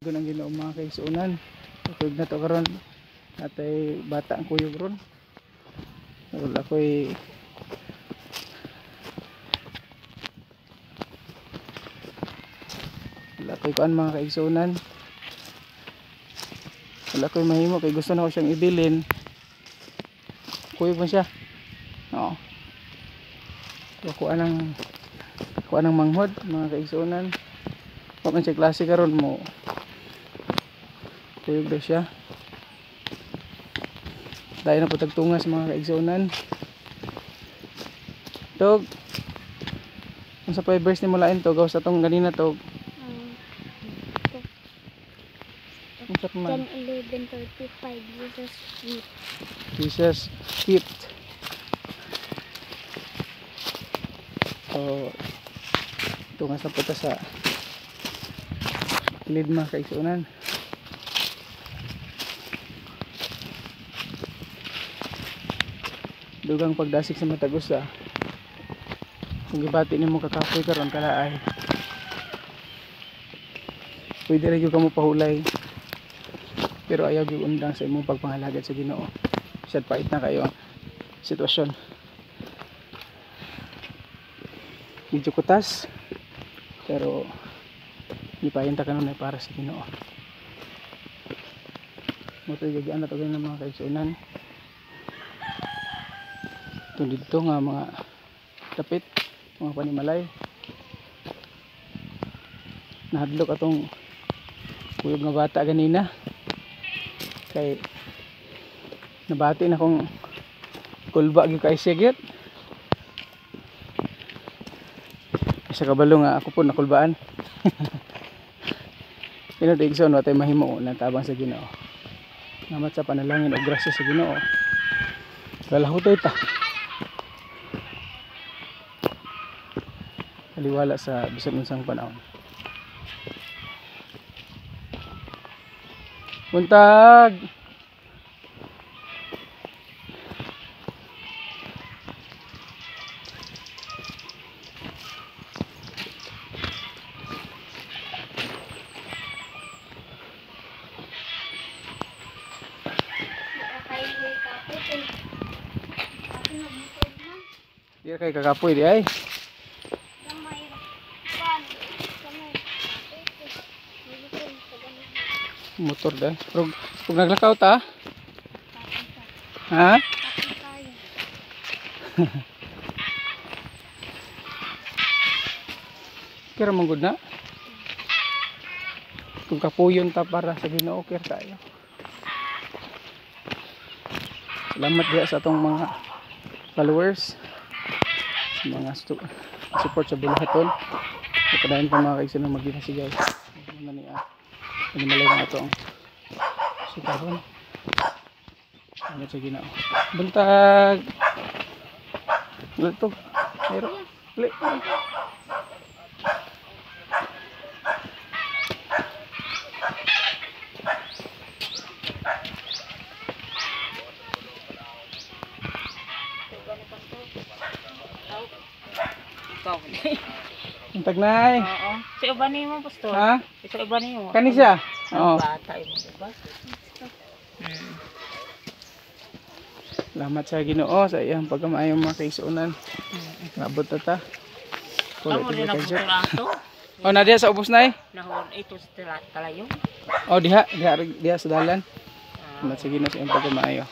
Doon ang Ginoo mga kaigsuunan. Tutog na to karon. Atay bata ang kuyog ron. Wala ko'y kuan mga kaigsuunan. Wala ko'y mahimo kay gusto na ko siyang ibilin. Kuyog man siya. Oo. Kuha ng manghod mga kaigsuunan. Kung man siya klase karon mo kuyog daw siya. Dahil na po tagtungas mga kaigsuunan. Tog. Kung sa verse ni mulain to, gaw sa tong ganina tog. John 11:35 Jesus wept. Jesus wept. So, tungas na po ito sa kilid mga kaigsuunan. Dugang pagdasik sa Matagusa. Kung gibati nimo kakapoy karon kalaay. Pwede rin yung kamo pahulay. Pero ayaw yung undang sa imong pagpangalagad sa Ginoo. Sad pait na kayo ang sitwasyon. Medyo kutas. Pero ipahinta ka nun ay para sa Ginoo. Moto'y gagian na to ganyan ng mga kaigsuunan. Ito dito nga mga tapit, mga panimalay. Nahadlok atong kuyog nga bata ganina. Kay nabati na kong kulba gyud kay sigyot. Isa kabalo nga ako po nakulbaan. Ino digson wa tay mahimo na tabang sa Ginoo. Namat sa panalangin o grasya sa Ginoo. Galahutoy ta. Kaliwala sa bisan unsang panahon. Buntag. Dia kay kakapoy di ay. Motor dah. Pag naglakaw ta? Ha? Kira manggod na? Kung kapuyon ta para sa Ginoo, kira tayo. Salamat dia sa atong mga followers, sa mga support sa bulahaton. Kapadayon pa mga kaigsuunan magdinasigay. Ano niya? Animalay na ito ang sitahon. Ano sa Ginoo? Buntag! Ito. Mayroon. Uli. Buntag nay. Oo. Si uban nimo pastor. Ha? Si uban nimo. Kani siya? Oo. Bata imo diba? Salamat sa Ginoo sa iyang pagkamayong mga kaigsuunan. Nabot na ta. Amo din ang puturato. Oh, na diha sa ubos nay? Nahon ito sa talayo. Oh, diha sa dalan. Salamat sa Ginoo sa iyang pagkamayo.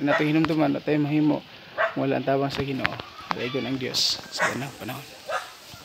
Nato hinumduman, nato mahimo. Wala ang tabang sa Ginoo. Alaygon ang Dios sa panahon.